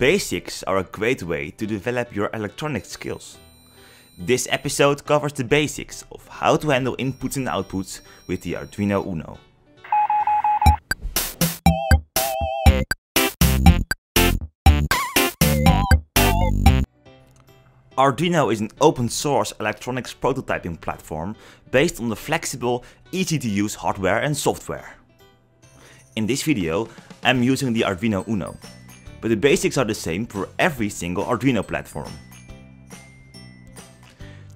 Basics are a great way to develop your electronic skills. This episode covers the basics of how to handle inputs and outputs with the Arduino Uno. Arduino is an open source electronics prototyping platform based on the flexible, easy to use hardware and software. In this video, I'm using the Arduino Uno, but the basics are the same for every single Arduino platform.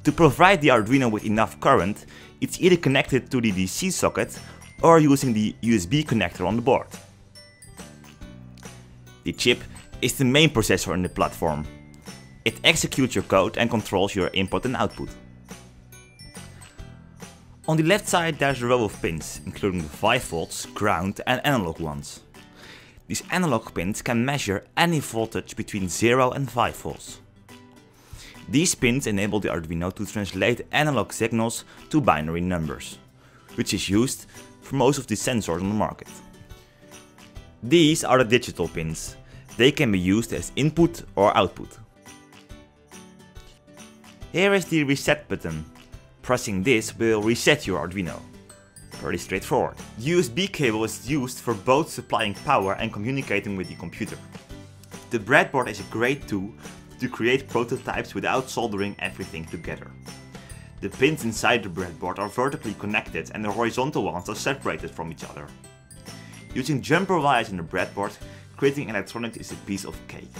To provide the Arduino with enough current, it's either connected to the DC socket or using the USB connector on the board. The chip is the main processor in the platform. It executes your code and controls your input and output. On the left side there's a row of pins, including the 5 volts, ground and analog ones. These analog pins can measure any voltage between 0 and 5 volts. These pins enable the Arduino to translate analog signals to binary numbers, which is used for most of the sensors on the market. These are the digital pins. They can be used as input or output. Here is the reset button. Pressing this will reset your Arduino. Pretty straightforward. The USB cable is used for both supplying power and communicating with the computer. The breadboard is a great tool to create prototypes without soldering everything together. The pins inside the breadboard are vertically connected and the horizontal ones are separated from each other. Using jumper wires in the breadboard, creating electronics is a piece of cake.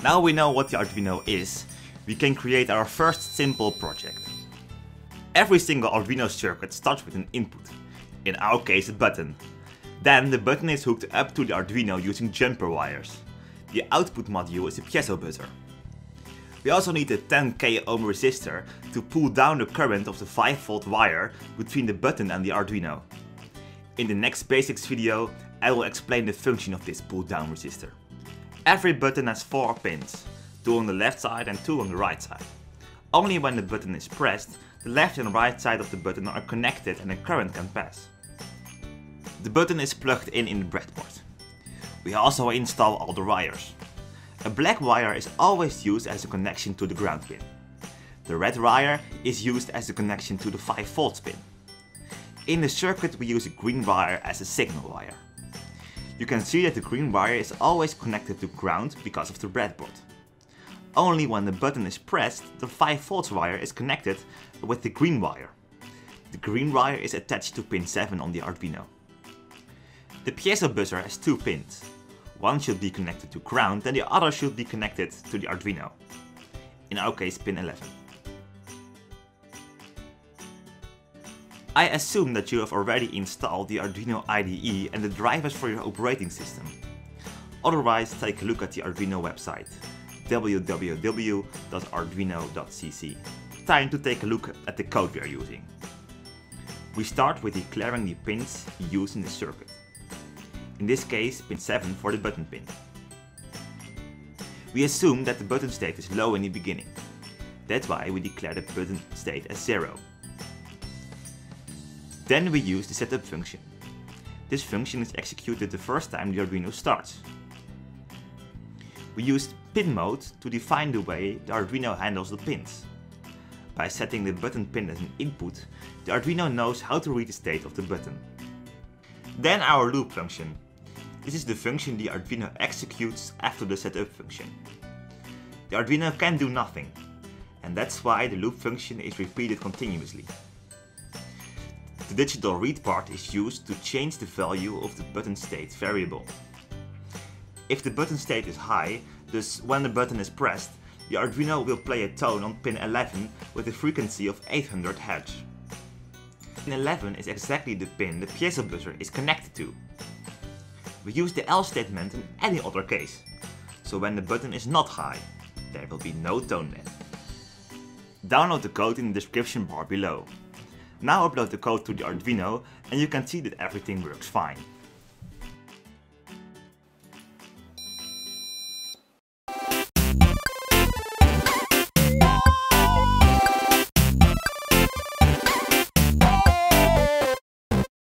Now we know what the Arduino is, we can create our first simple project. Every single Arduino circuit starts with an input, in our case a button. Then the button is hooked up to the Arduino using jumper wires. The output module is a piezo buzzer. We also need a 10k ohm resistor to pull down the current of the 5 volt wire between the button and the Arduino. In the next basics video I will explain the function of this pull down resistor. Every button has 4 pins. 2 on the left side and 2 on the right side. Only when the button is pressed, the left and right side of the button are connected and a current can pass. The button is plugged in the breadboard. We also install all the wires. A black wire is always used as a connection to the ground pin. The red wire is used as a connection to the 5 volts pin. In the circuit we use a green wire as a signal wire. You can see that the green wire is always connected to ground because of the breadboard. Only when the button is pressed, the 5 volts wire is connected with the green wire. The green wire is attached to pin 7 on the Arduino. The piezo buzzer has 2 pins. One should be connected to ground and the other should be connected to the Arduino. In our case, pin 11. I assume that you have already installed the Arduino IDE and the drivers for your operating system. Otherwise, take a look at the Arduino website. www.arduino.cc. Time to take a look at the code we are using. We start with declaring the pins used in the circuit. In this case, pin 7 for the button pin. We assume that the button state is low in the beginning. That's why we declare the button state as 0. Then we use the setup function. This function is executed the first time the Arduino starts. We used pin mode to define the way the Arduino handles the pins. By setting the button pin as an input, the Arduino knows how to read the state of the button. Then our loop function. This is the function the Arduino executes after the setup function. The Arduino can do nothing, and that's why the loop function is repeated continuously. The digital read part is used to change the value of the button state variable. If the button state is high, thus when the button is pressed, the Arduino will play a tone on pin 11 with a frequency of 800 Hz. Pin 11 is exactly the pin the piezo buzzer is connected to. We use the else statement in any other case, so when the button is not high, there will be no tone then. Download the code in the description bar below. Now upload the code to the Arduino and you can see that everything works fine.